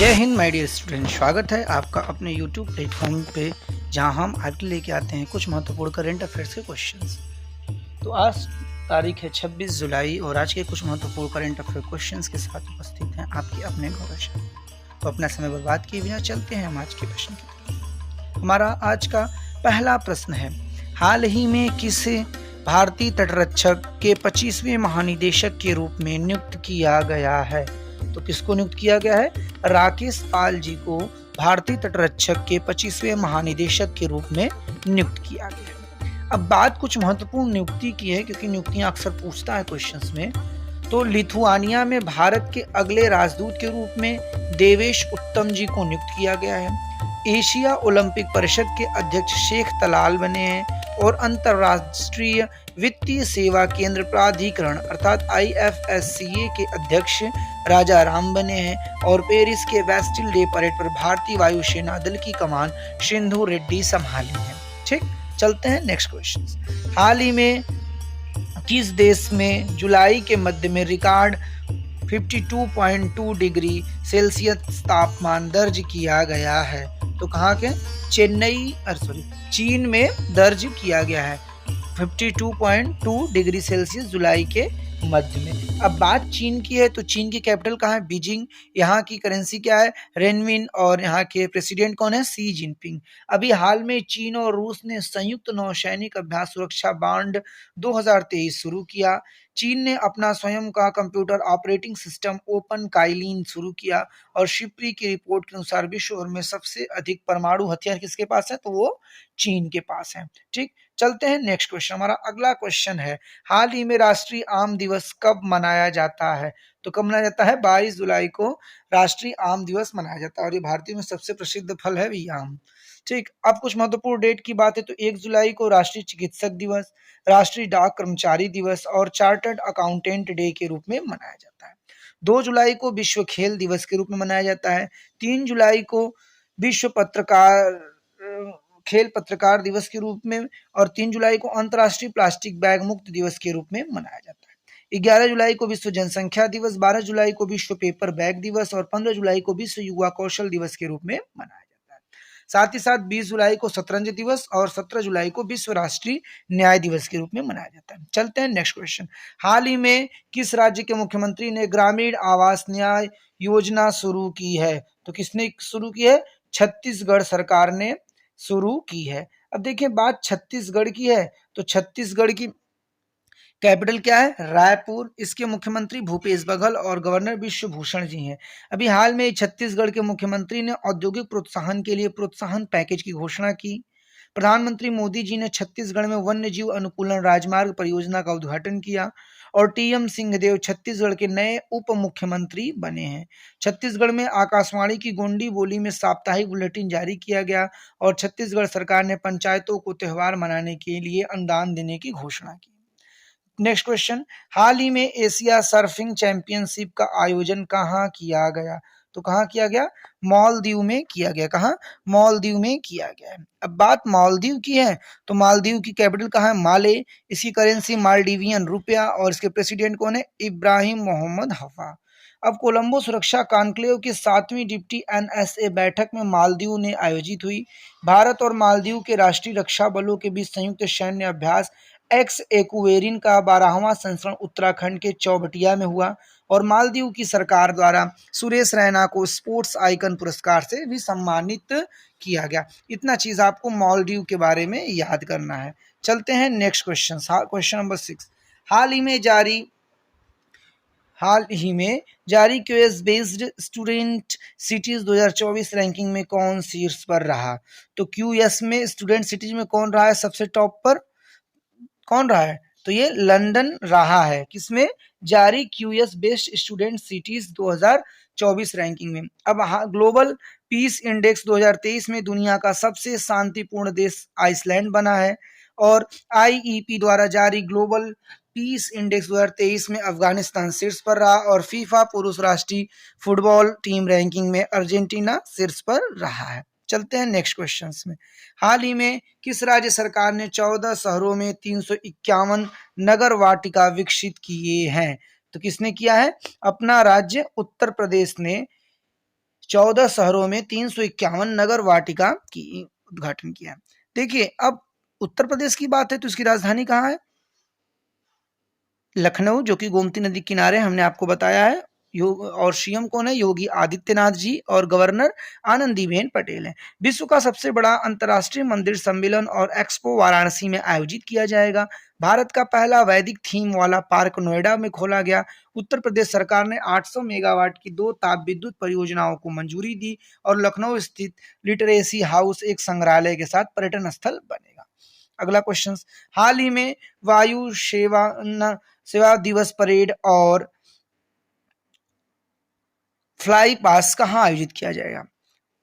जय Hind my dear student, स्वागत है आपका अपने YouTube प्लेटफॉर्म पे, जहां हम आपके लेके आते हैं कुछ महत्वपूर्ण करंट अफेयर्स के क्वेश्चंस। तो आज तारीख है 26 जुलाई और आज के कुछ महत्वपूर्ण करंट अफेयर क्वेश्चंस के साथ उपस्थित हैं आपके अपने गौरव शर्मा। तो अपना समय बर्बाद किए बिना चलते हैं हम आज के प्रश्न की तरफ। हमारा आज का पहला प्रश्न है, हाल ही में किस भारतीय तटरक्षक के 25वें महानिदेशक के रूप में नियुक्त किया गया है? तो किसको नियुक्त किया गया है? राकेश पाल जी को भारतीय तटरक्षक के 25वें महानिदेशक के रूप में नियुक्त किया गया है। अब बात कुछ महत्वपूर्ण नियुक्ति की है, क्योंकि नियुक्तियां अक्सर पूछता है क्वेश्चंस में। तो लिथुआनिया में भारत के अगले राजदूत के रूप में देवेश उत्तम जी को नियुक्त किया गया है। एशिया ओलंपिक परिषद के अध्यक्ष शेख तलाल बने हैं और अंतर्राष्ट्रीय वित्तीय सेवा केंद्र प्राधिकरण अर्थात IFSCA के अध्यक्ष राजा राम बने हैं और पेरिस के बेस्टिल डे परेड पर भारतीय वायुसेना दल की कमान सिंधु रेड्डी संभाली है। ठीक, चलते हैं नेक्स्ट क्वेश्चन। हाल ही में किस देश में जुलाई के मध्य में रिकॉर्ड 52.2 डिग्री सेल्सियस तापमान दर्ज किया गया है? तो कहाँ के? चीन में दर्ज किया गया है 52.2 डिग्री सेल्सियस जुलाई के मध्य में। अब बात चीन की है, तो चीन की कैपिटल कहाँ है? बीजिंग। यहाँ की करेंसी क्या है? रेनविन। और यहाँ के प्रेसिडेंट कौन है? सी जिनपिंग। अभी हाल में चीन और रूस ने संयुक्त नौसैनिक अभ्यास सुरक्षा बांड 2023 शुरू किया। चीन ने अपना स्वयं का computer operating system open Kaelin शुरू किया और शिप्री की रिपोर्ट के अनुसार विश्व भर में सबसे अधिक परमाणु हथियार किसके पास है? तो वो चीन के पास है। ठीक, चलते हैं नेक्स्ट क्वेश्चन। हमारा अगला क्वेश्चन है, हाल ही में राष्ट्रीय आम दिवस कब मनाया जाता है? तो कब मनाया जाता है? 22 जुलाई को राष्ट्रीय आम दिवस मनाया जाता है और ये भारतीय में सबसे प्रसिद्ध फल है भी आम। ठीक, अब कुछ महत्वपूर्ण डेट की बात है, तो 1 जुलाई को राष्ट्रीय चिकित्सक दिवस, राष्ट्रीय डाक कर्मचारी दिवस और चार्टर्ड अकाउंटेंट डे के रूप में मनाया जाता है। 2 जुलाई को विश्व खेल दिवस के रूप में मनाया जाता है। 3 जुलाई को विश्व खेल पत्रकार दिवस के रूप में और 3 जुलाई को अंतर्राष्ट्रीय प्लास्टिक बैग मुक्त दिवस के रूप में मनाया जाता है। 11 जुलाई को विश्व जनसंख्या दिवस, 12 जुलाई को विश्व पेपर बैग दिवस और 15 जुलाई को विश्व युवा कौशल दिवस के रूप में मनाया जाता है। साथ ही साथ 20 जुलाई को शतरंज दिवस और 17 जुलाई को विश्व राष्ट्रीय न्याय दिवस के रूप में मनाया जाता है। चलते हैं नेक्स्ट क्वेश्चन। हाल ही में किस राज्य के मुख्यमंत्री ने ग्रामीण आवास न्याय योजना शुरू की है? तो किसने शुरू की है? छत्तीसगढ़ सरकार ने शुरू की है। अब देखिए, बात छत्तीसगढ़ की है, तो छत्तीसगढ़ की कैपिटल क्या है? रायपुर। इसके मुख्यमंत्री भूपेश बघेल और गवर्नर विश्वभूषण जी हैं। अभी हाल में छत्तीसगढ़ के मुख्यमंत्री ने औद्योगिक प्रोत्साहन के लिए प्रोत्साहन पैकेज की घोषणा की। प्रधानमंत्री मोदी जी ने छत्तीसगढ़ में वन्य जीव अनुकूलन राजमार्ग परियोजना का उद्घाटन किया और TM सिंहदेव छत्तीसगढ़ के नए उप मुख्यमंत्री बने हैं। छत्तीसगढ़ में आकाशवाणी की गोंडी बोली में साप्ताहिक बुलेटिन जारी किया गया और छत्तीसगढ़ सरकार ने पंचायतों को त्योहार मनाने के लिए अनुदान देने की घोषणा की। नेक्स्ट क्वेश्चन, हाल ही में एशिया सर्फिंग चैंपियनशिप का आयोजन कहाँ किया गया? तो कहाँ किया गया? मालदीव में किया गया। कहाँ? मालदीव में किया गया है। अब बात मालदीव की है, तो मालदीव की कैपिटल कहाँ है? माले। इसकी करेंसी मालदीवियन रुपया और इसके प्रेसिडेंट कौन है? इब्राहिम मोहम्मद हफा। अब कोलंबो सुरक्षा कॉन्क्लेव की 7वीं डिप्टी NSA बैठक में मालदीव ने आयोजित हुई। भारत और मालदीव के राष्ट्रीय रक्षा बलों के बीच संयुक्त सैन्य अभ्यास एक्स एक्वेरिन का 12वां संस्करण उत्तराखंड के चौबटिया में हुआ और मालदीव की सरकार द्वारा सुरेश रैना को स्पोर्ट्स आइकन पुरस्कार से भी सम्मानित किया गया। इतना चीज आपको मालदीव के बारे में याद करना है। चलते हैं नेक्स्ट क्वेश्चन। क्वेश्चन नंबर 6, हाल ही में जारी QS based student cities 2024 ranking में कौन शीर्ष पर रहा? तो क्यूएस में स्टूडेंट सिटीज में कौन रहा है? सबसे टॉप पर कौन रहा है? तो ये लंदन रहा है। किसमें? जारी QS based student cities 2024 ranking में। अब ग्लोबल पीस इंडेक्स 2023 में दुनिया का सबसे शांतिपूर्ण देश आइसलैंड बना है और IEP द्वारा जारी ग्लोबल पीस इंडेक्स 2023 में अफगानिस्तान शीर्ष पर रहा और फीफा पुरुष राष्ट्रीय फुटबॉल टीम रैंकिंग में अर्जेंटीना शीर्ष पर रहा है। चलते हैं नेक्स्ट क्वेश्चन में। हाल ही में किस राज्य सरकार ने 14 शहरों में 351 नगर वाटिका विकसित किए हैं? तो किसने किया है? अपना राज्य उत्तर प्रदेश ने 14 शहरों में 351 नगर वाटिका की उद्घाटन किया। देखिए अब उत्तर प्रदेश की बात है तो इसकी राजधानी कहाँ है? लखनऊ, जो कि गोमती नदी किनारे हमने आपको बताया है। योग और सीएम कौन है? योगी आदित्यनाथ जी, और गवर्नर आनंदीबेन पटेल हैं। विश्व का सबसे बड़ा अंतर्राष्ट्रीय मंदिर सम्मेलन और एक्सपो वाराणसी में आयोजित किया जाएगा। भारत का पहला वैदिक थीम वाला पार्क नोएडा में खोला गया। उत्तर प्रदेश सरकार ने 800 मेगावाट की 2 ताप विद्युत परियोजनाओं को मंजूरी दी, और लखनऊ स्थित लिटरेसी हाउस एक संग्रहालय के साथ पर्यटन स्थल बनेगा। अगला क्वेश्चन, हाल ही में वायु सेवा दिवस परेड और फ्लाई पास कहाँ आयोजित किया जाएगा?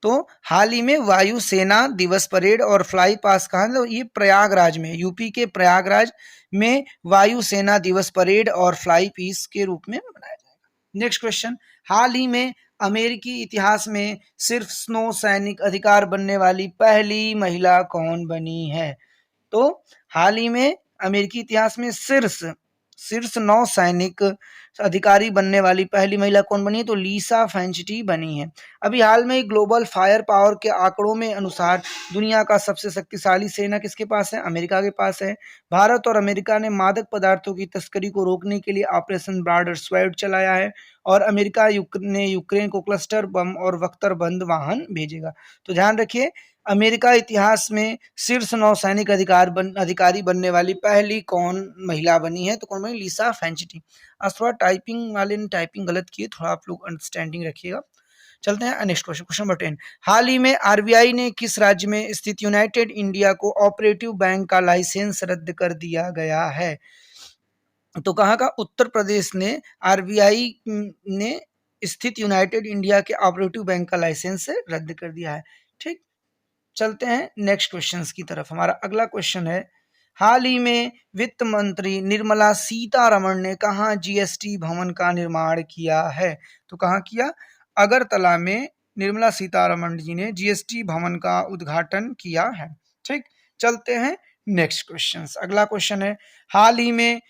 तो हाल ही में वायु सेना दिवस परेड और फ्लाई पास कहाँ, तो ये प्रयागराज में, यूपी के प्रयागराज में वायु सेना दिवस परेड और फ्लाई पीस के रूप में मनाया जाएगा। नेक्स्ट क्वेश्चन, हाल ही में अमेरिकी इतिहास में सिर्फ स्नो सैनिक अधिकार बनने वाली पहली महिला कौन बनी है? तो हाल ही में अमेरिकी इतिहास में शीर्ष 9 सैनिक अधिकारी बनने वाली पहली महिला कौन बनी है? तो लीसा फेंचटी बनी है। अभी हाल में ग्लोबल फायर पावर के आंकड़ों में अनुसार दुनिया का सबसे शक्तिशाली सेना किसके पास है? अमेरिका के पास है। भारत और अमेरिका ने मादक पदार्थों की तस्करी को रोकने के लिए ऑपरेशन ब्रॉडर स्वॉर्ड चलाया है, और अमेरिका ने यूक्रेन को क्लस्टर बम और बख्तरबंद वाहन भेजेगा। तो ध्यान रखिए, अमेरिका इतिहास में शीर्ष 9 सैनिक अधिकारी बनने वाली पहली कौन महिला बनी है? तो कौन बनी? लीसा फेंचटी। आज थोड़ा टाइपिंग वाले ने टाइपिंग गलत की है, थोड़ा आप लोग अंडरस्टैंडिंग रखिएगा। चलते हैं नेक्स्ट क्वेश्चन, क्वेश्चन नंबर 10। हाल ही में आरबीआई ने किस राज्य में स्थित United India co operative bank का लाइसेंस रद्द कर दिया गया है? तो कहाँ का? उत्तर प्रदेश ने आरबीआई ने स्थित यूनाइटेड इंडिया के ऑपरेटिव बैंक का लाइसेंस रद्द कर दिया है। ठीक, चलते हैं नेक्स्ट क्वेश्चंस की तरफ। हमारा अगला क्वेश्चन है, हाल ही में वित्त मंत्री निर्मला सीतारमण ने कहाँ जीएसटी भवन का निर्माण किया है? तो कहाँ किया? अगरतला में निर्मला सीतारमण जी ने जीएसटी भवन का उद्घाटन किया है। ठीक, चलते हैं नेक्स्ट क्वेश्चंस। अगला क्वेश्चन है, हाल ही में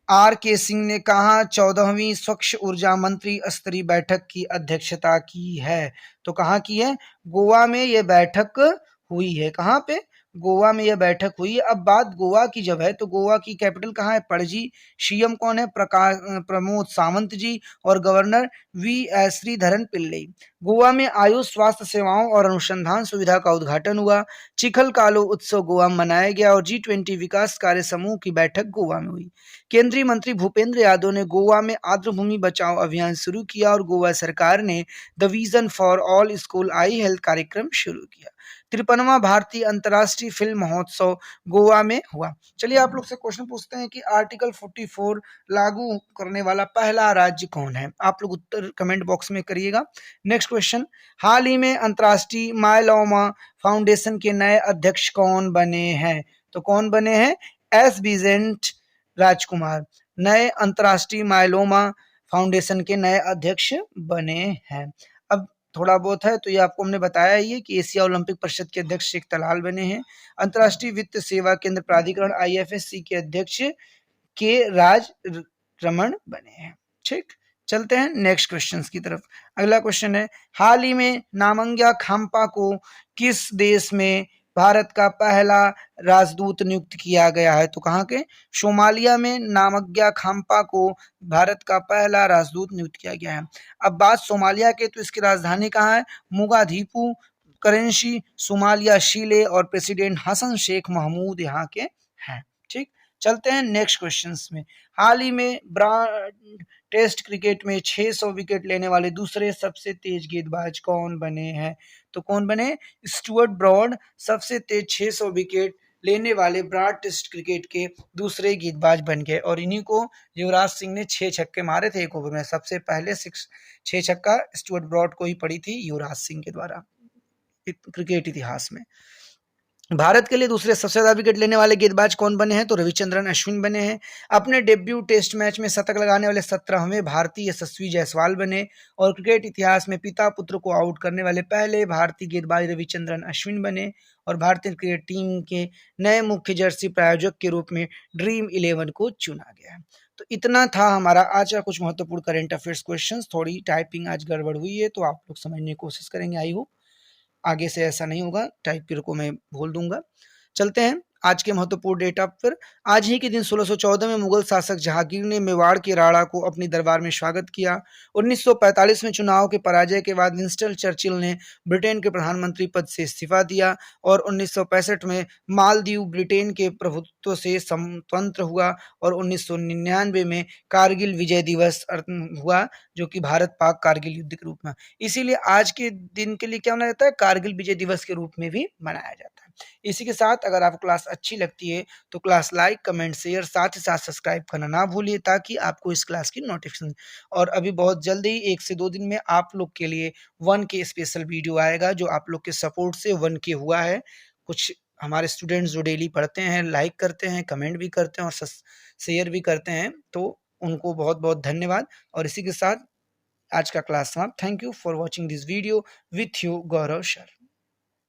आर के सिंह ने कहा 14वीं स्वच्छ ऊर्जा मंत्री स्तरीय बैठक की अध्यक्षता की है? तो कहाँ की है? गोवा में यह बैठक हुई है। कहाँ पे? गोवा में यह बैठक हुई है। अब बात गोवा की जब है, तो गोवा की कैपिटल कहाँ है? पणजी। सीएम कौन है? प्रमोद सावंत जी, और governor V S Sreedharan Pillai. Goa में आयुष स्वास्थ्य सेवाओं और अनुसंधान सुविधा का उद्घाटन हुआ। चिखल कालो उत्सव गोवा में मनाया गया, और G20 विकास कार्य समूह की बैठक गोवा में हुई। केंद्रीय मंत्री भूपेंद्र यादव ने गोवा में आर्द्रभूमि बचाओ अभियान शुरू किया, और गोवा सरकार ने the vision for all school I health कार्यक्रम शुरू किया। 53वां भारतीय अंतर्राष्ट्रीय फिल्म महोत्सव गोवा में हुआ। चलिए आप लोग से क्वेश्चन पूछते हैं कि आर्टिकल 44 लागू करने वाला पहला राज्य कौन है? आप लोग उत्तर कमेंट बॉक्स में करिएगा। नेक्स्ट क्वेश्चन, हाल ही में अंतर्राष्ट्रीय मायलोमा फाउंडेशन के नए अध्यक्ष कौन बने हैं? तो कौन बने हैं? एस बिजेंट राजकुमार नए अंतर्राष्ट्रीय मायलोमा फाउंडेशन के नए अध्यक्ष बने हैं। अब थोड़ा बहुत है तो ये आपको हमने बताया ही है कि एशिया ओलंपिक परिषद के अध्यक्ष शेख तलाल बने हैं। अंतर्राष्ट्रीय वित्त सेवा केंद्र प्राधिकरण आईएफएससी के अध्यक्ष के राज रमन बने हैं। ठीक, चलते हैं नेक्स्ट क्वेश्चन की तरफ। अगला क्वेश्चन है, हाल ही में नामंग्या खाम्पा को किस देश में भारत का पहला राजदूत नियुक्त किया गया है? तो कहाँ के? सोमालिया में नामग्या खाम्पा को भारत का पहला राजदूत नियुक्त किया गया है। अब बात सोमालिया के, तो इसकी राजधानी कहाँ है? मोगादीपू। करेंसी सोमालिया शीले, और प्रेसिडेंट हसन शेख महमूद यहाँ के हैं। ठीक, चलते हैं नेक्स्ट क्वेश्चंस में। हाल ही में ब्रांड टेस्ट क्रिकेट में 600 विकेट लेने वाले दूसरे सबसे तेज गेंदबाज कौन बने हैं? तो कौन बने? स्टुअर्ट ब्रॉड सबसे तेज 600 विकेट लेने वाले ब्रॉड टेस्ट क्रिकेट के दूसरे गेंदबाज बन गए, और इन्हीं को युवराज सिंह ने 6 छक्के मारे थे एक ओवर में। सबसे पहले 6 छक्का स्टुअर्ट ब्रॉड को ही पड़ी थी युवराज सिंह के द्वारा क्रिकेट इतिहास में। भारत के लिए दूसरे सबसे ज्यादा विकेट लेने वाले गेंदबाज कौन बने हैं? तो रविचंद्रन अश्विन बने हैं। अपने डेब्यू टेस्ट मैच में शतक लगाने वाले 17वें भारतीय यशस्वी जायसवाल बने, और क्रिकेट इतिहास में पिता पुत्र को आउट करने वाले पहले भारतीय गेंदबाज रविचंद्रन अश्विन बने, और भारतीय क्रिकेट टीम के नए मुख्य जर्सी प्रायोजक के रूप में ड्रीम 11 को चुना गया है। तो इतना था हमारा आज का कुछ महत्वपूर्ण करंट अफेयर्स क्वेश्चंस। थोड़ी टाइपिंग आज गड़बड़ हुई है तो आप लोग समझने की कोशिश करेंगे। आई होप आगे से ऐसा नहीं होगा, टाइप को मैं बोल दूंगा। चलते हैं आज के महत्वपूर्ण डेटा पर। आज ही के दिन 1614 में मुगल शासक जहांगीर ने मेवाड़ के राणा को अपनी दरबार में स्वागत किया। 1945 में चुनाव के पराजय के बाद विंस्टन चर्चिल ने ब्रिटेन के प्रधानमंत्री पद से इस्तीफा दिया और 1965 में मालदीव ब्रिटेन के प्रभुत्व से स्वतंत्र हुआ और 1999 में कारगिल विजय दिवस हुआ, जो कि भारत पाक कारगिल युद्ध के रूप में। इसीलिए आज के दिन के लिए क्या मनाया जाता है, कारगिल विजय दिवस के रूप में भी मनाया जाता है। इसी के साथ अगर आपको क्लास अच्छी लगती है तो क्लास लाइक, कमेंट, शेयर, साथ ही साथ सब्सक्राइब करना ना भूलिए ताकि आपको इस क्लास की नोटिफिकेशन। और अभी बहुत जल्दी 1 से 2 दिन में आप लोग के लिए 1K स्पेशल वीडियो आएगा, जो आप लोग के सपोर्ट से 1K हुआ है। कुछ हमारे स्टूडेंट्स जो डेली पढ़ते हैं, लाइक करते हैं, कमेंट भी करते हैं और शेयर भी करते हैं, तो उनको बहुत बहुत धन्यवाद। और इसी के साथ आज का क्लास समाप्त। Thank you for watching this video with you Gaurav sir.